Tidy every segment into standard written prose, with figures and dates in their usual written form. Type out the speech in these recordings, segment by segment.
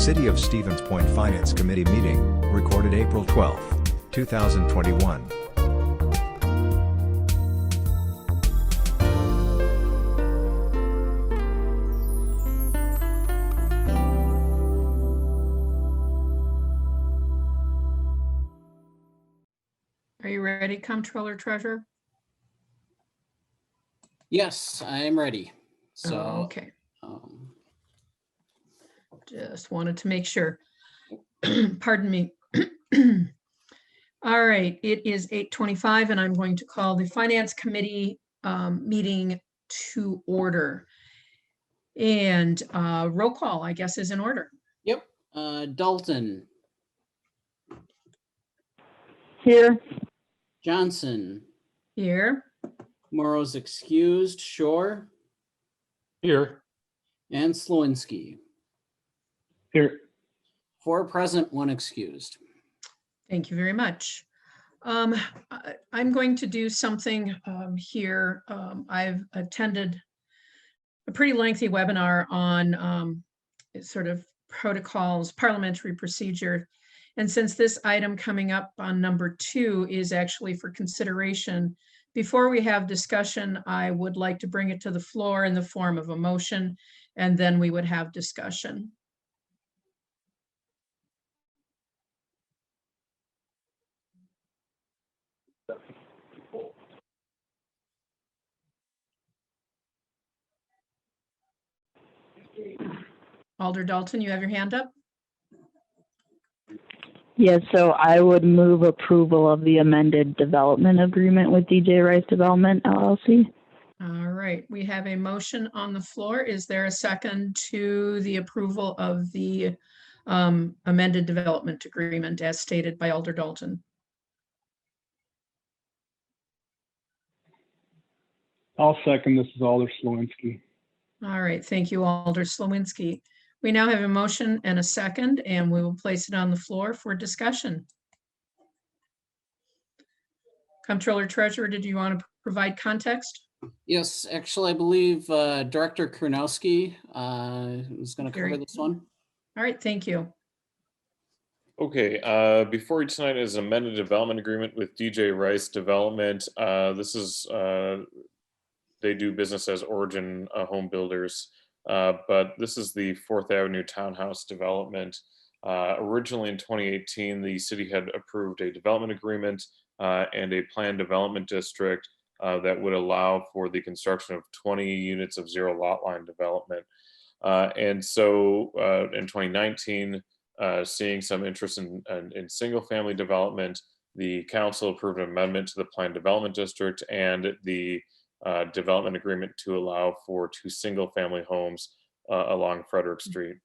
City of Stevens Point Finance Committee meeting, recorded April 12, 2021. Are you ready, Comptroller Treasurer? Yes, I am ready. So, Okay. Just wanted to make sure. Pardon me. All right, it is 8:25 and I'm going to call the Finance Committee meeting to order. And roll call, I guess, is in order. yep. Dalton, Here. Johnson, Here. Morrow's excused, Shore, Here. and Slowinski. Here. 4 present, 1 excused. Thank you very much. I'm going to do something here. I've attended a pretty lengthy webinar on sort of protocols, parliamentary procedure. And since this item coming up on number 2 is actually for consideration, before we have discussion, I would like to bring it to the floor in the form of a motion, and then we would have discussion. Alder Dalton, you have your hand up? Yes, so I would move approval of the amended development agreement with DJ Rice Development LLC. All right, we have a motion on the floor. Is there a second to the approval of the amended development agreement as stated by Alder Dalton? I'll second. This is Alder Slowinski. All right, thank you, Alder Slowinski. We now have a motion and a second, and we will place it on the floor for discussion. Comptroller Treasurer, did you want to provide context? Yes, actually, I believe Director Kurnowski is going to cover this one. All right, thank you. Okay, before you tonight is an amended development agreement with DJ Rice Development. This is, they do business as Origin Home Builders, but this is the 4th Avenue Townhouse development. Originally in 2018, the city had approved a development agreement and a planned development district that would allow for the construction of 20 units of zero lot line development. And so in 2019, seeing some interest in single family development, the council approved an amendment to the planned development district and the development agreement to allow for 2 single family homes along Frederick Street.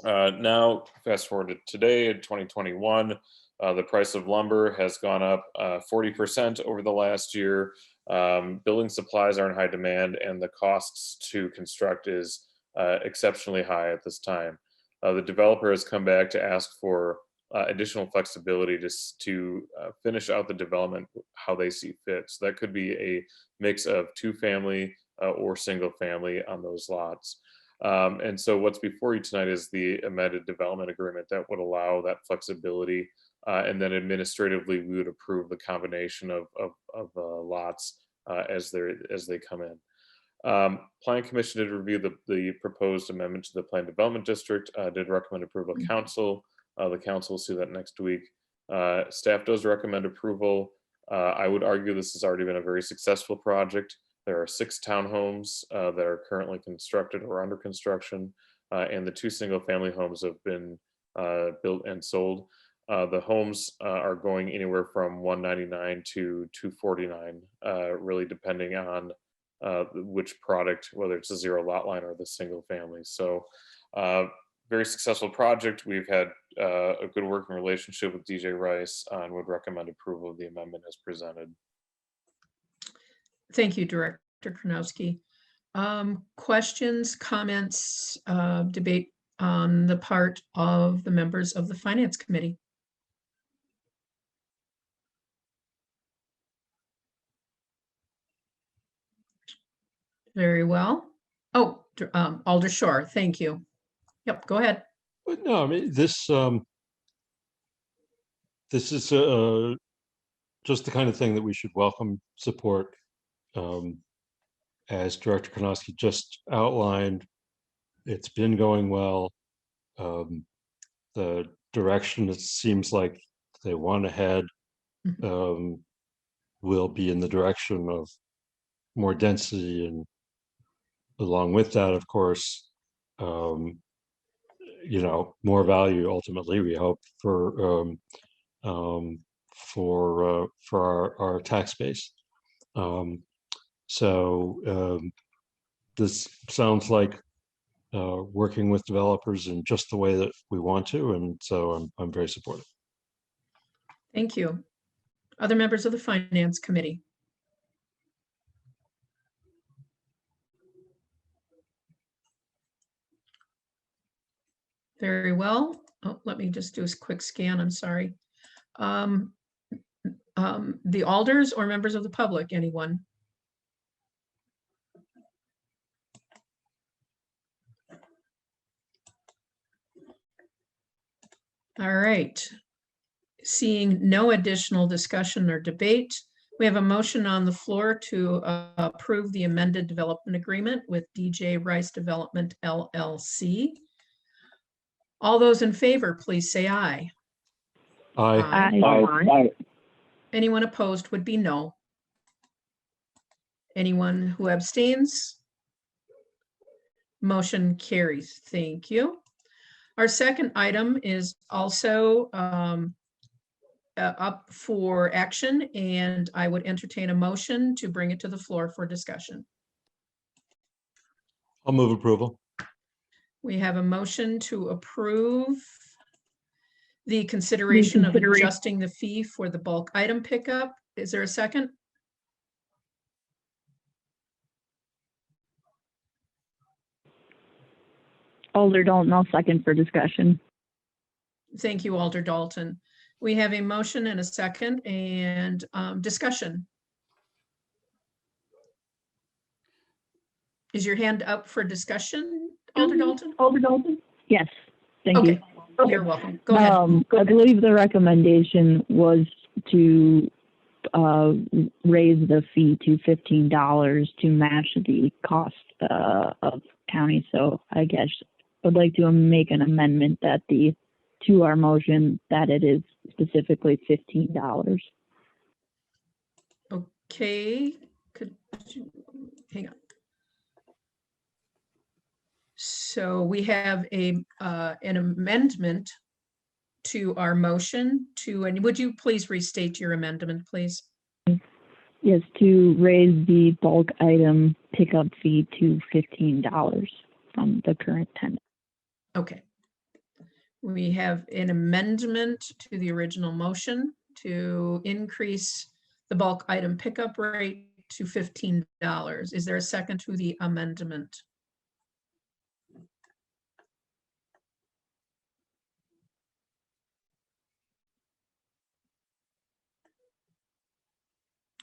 Now, fast forward to today in 2021, the price of lumber has gone up 40% over the last year. Building supplies are in high demand, and the costs to construct is exceptionally high at this time. The developer has come back to ask for additional flexibility to finish out the development how they see fit. So that could be a mix of 2 family or single family on those lots. And so what's before you tonight is the amended development agreement that would allow that flexibility. And then administratively, we would approve the combination of lots as they come in. Plan Commission did review the proposed amendment to the Planned Development District, did recommend approval of council. The council will see that next week. Staff does recommend approval. I would argue this has already been a very successful project. There are 6 townhomes that are currently constructed or under construction, and the 2 single family homes have been built and sold. The homes are going anywhere from $199 to $249, really depending on which product, whether it's a zero lot line or the single family. So very successful project. We've had a good working relationship with DJ Rice and would recommend approval of the amendment as presented. Thank you, Director Kurnowski. Questions, comments, debate on the part of the members of the Finance Committee? Very well. Oh, Alder Shore, thank you. Yep, go ahead. But no, I mean, this is just the kind of thing that we should welcome, support. As Director Konoski just outlined, it's been going well. The direction it seems like they want to head will be in the direction of more density, and along with that, of course, you know, more value ultimately, we hope, for our tax base. This sounds like working with developers in just the way that we want to, and so I'm very supportive. Thank you. Other members of the Finance Committee? Very well. Oh, let me just do a quick scan. I'm sorry. The alders or members of the public, anyone? All right. Seeing no additional discussion or debate, we have a motion on the floor to approve the amended development agreement with DJ Rice Development LLC. All those in favor, please say aye. Aye. Aye. Anyone opposed would be no. Anyone who abstains? Motion carries. Thank you. Our second item is also up for action, and I would entertain a motion to bring it to the floor for discussion. I'll move approval. We have a motion to approve the consideration of adjusting the fee for the bulk item pickup. Is there a second? Alder Dalton, I'll second for discussion. Thank you, Alder Dalton. We have a motion and a second, and discussion. Is your hand up for discussion, Alder Dalton? Alder Dalton? Yes, thank Okay, you. you're welcome. Go ahead. I believe the recommendation was to raise the fee to $15 to match the cost of county. So I guess I'd like to make an amendment that to our motion that it is specifically $15. Okay, could you hang on? So we have an amendment to our motion and would you please restate your amendment, please? Yes, to raise the bulk item pickup fee to $15 from the current $10. Okay. We have an amendment to the original motion to increase the bulk item pickup rate to $15. Is there a second to the amendment?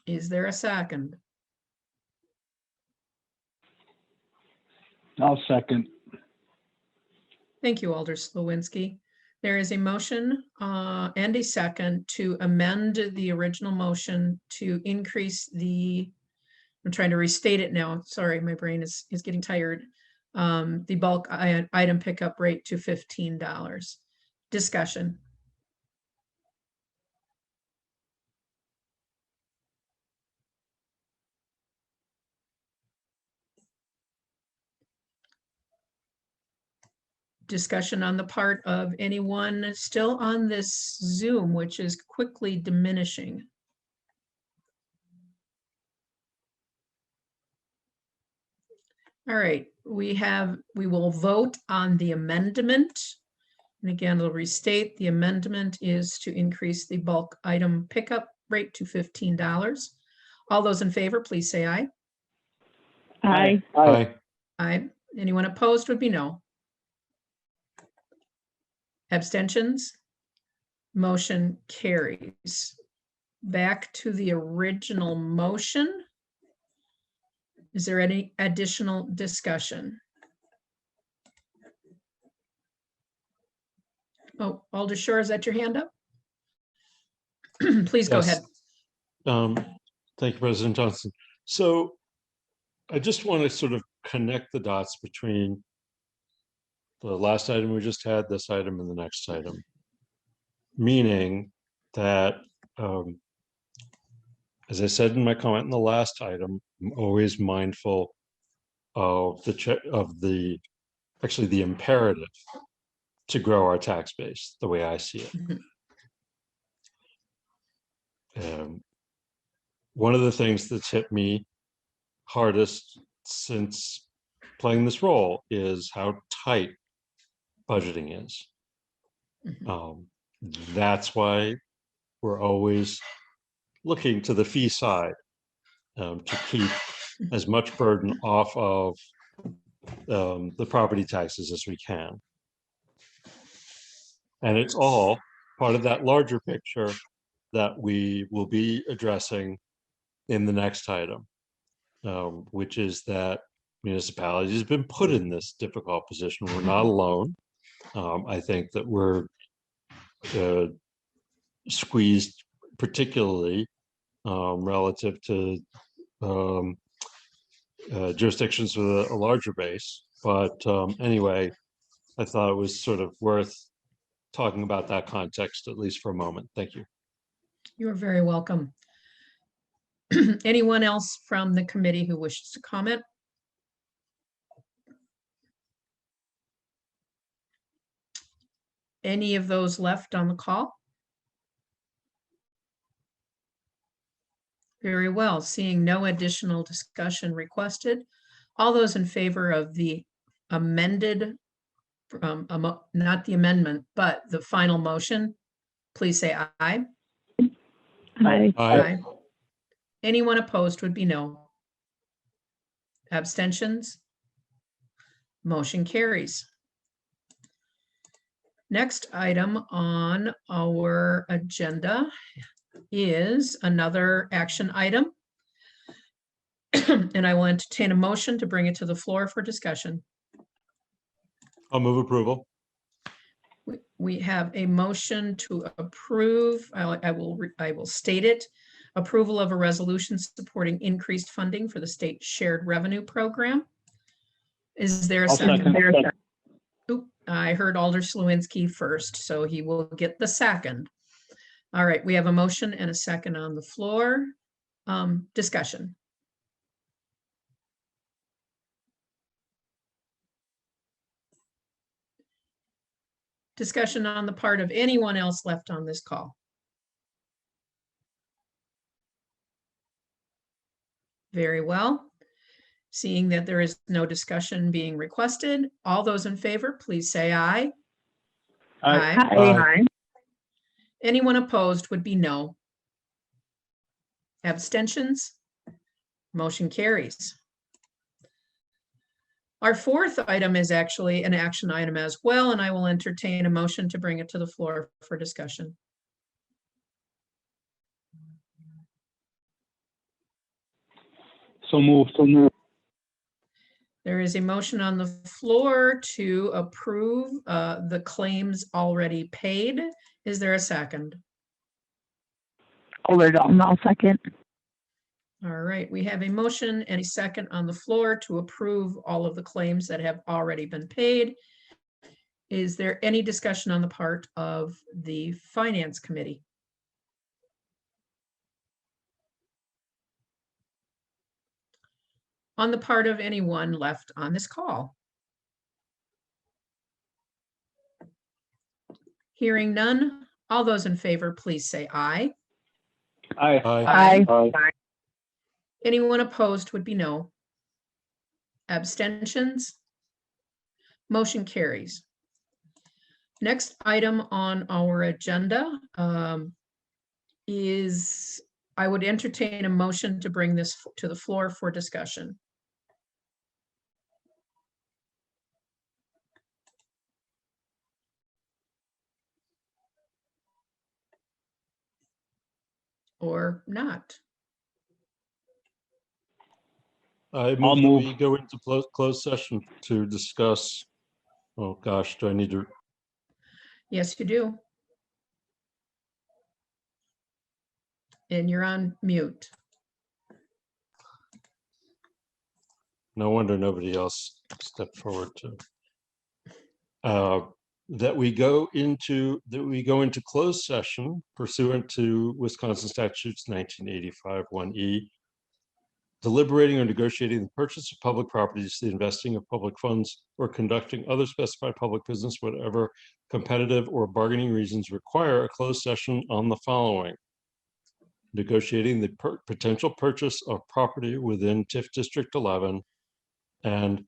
Is there a second? I'll second. Thank you, Alder Slawinski. There is a motion and a second to amend the original motion to increase I'm trying to restate it now. Sorry, my brain is getting tired. The bulk item pickup rate to $15. Discussion. Discussion on the part of anyone still on this Zoom, which is quickly diminishing. All right, we will vote on the amendment. And again, I'll restate the amendment is to increase the bulk item pickup rate to $15. All those in favor, please say aye. Aye. Aye. Aye. Anyone opposed would be no. Abstentions? Motion carries. Back to the original motion. Is there any additional discussion? Oh, Alder Shore, is that your hand up? Please go Yes. ahead. Thank you, President Johnson. So I just want to sort of connect the dots between the last item we just had, this item, and the next item. Meaning that, as I said in my comment in the last item, I'm always mindful of the imperative to grow our tax base the way I see it. One of the things that's hit me hardest since playing this role is how tight budgeting is. That's why we're always looking to the fee side to keep as much burden off of the property taxes as we can. And it's all part of that larger picture that we will be addressing in the next item, which is that municipalities have been put in this difficult position. We're not alone. I think that we're squeezed particularly relative to jurisdictions with a larger base. But anyway, I thought it was sort of worth talking about that context, at least for a moment. Thank you. You're very welcome. Anyone else from the committee who wishes to comment? Any of those left on the call? Very well. Seeing no additional discussion requested, all those in favor of the amended, not the amendment, but the final motion, please say aye. Aye. Aye. Anyone opposed would be no. Abstentions? Motion carries. Next item on our agenda is another action item. And I will entertain a motion to bring it to the floor for discussion. I'll move approval. We have a motion to approve. I will state it. Approval of a resolution supporting increased funding for the state shared revenue program. Is there a I'll second? second. Oop, I heard Alder Slawinski first, so he will get the second. All right, we have a motion and a second on the floor. Discussion. Discussion on the part of anyone else left on this call. Very well. Seeing that there is no discussion being requested, all those in favor, please say aye. Aye. Aye. Anyone opposed would be no. Abstentions? Motion carries. Our fourth item is actually an action item as well, and I will entertain a motion to bring it to the floor for discussion. So moved. There is a motion on the floor to approve the claims already paid. Is there a second? Alder Dalton, I'll second. All right, we have a motion and a second on the floor to approve all of the claims that have already been paid. Is there any discussion on the part of the Finance Committee? On the part of anyone left on this call? Hearing none, all those in favor, please say aye. Aye. Aye. Anyone opposed would be no. Abstentions? Motion carries. Next item on our agenda is I would entertain a motion to bring this to the floor for discussion. Or not. I I'll move that move. we go into closed session to discuss, oh gosh, do I need to? Yes, you do. And you're on mute. No wonder nobody else stepped forward to. That we go into closed session pursuant to Wisconsin statutes 1985 1E, deliberating or negotiating the purchase of public properties, the investing of public funds, or conducting other specified public business, whatever competitive or bargaining reasons require a closed session on the following: negotiating the potential purchase of property within TIF District 11, and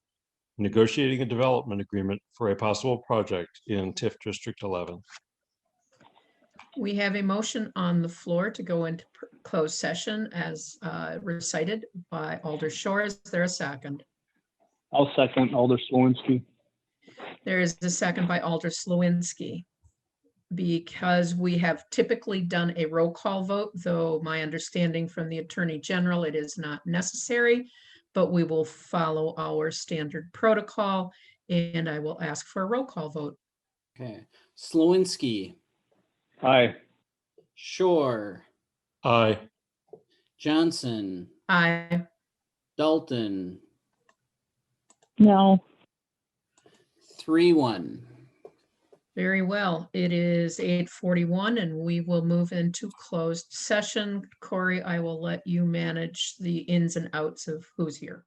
negotiating a development agreement for a possible project in TIF District 11. We have a motion on the floor to go into closed session as recited by Alder Shore. Is there a second? I'll second Alder Slawinski. There is a second by Alder Slawinski. Because we have typically done a roll call vote, though my understanding from the Attorney General, it is not necessary, but we will follow our standard protocol, and I will ask for a roll call vote. Okay. Slawinski, Aye. Shore, Aye. Johnson, Aye. Dalton, No. 3-1. Very well. It is 8:41 and we will move into closed session. Corey, I will let you manage the ins and outs of who's here.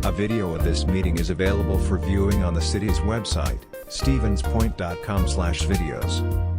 A video of this meeting is available for viewing on the city's website, stevenspoint.com/videos.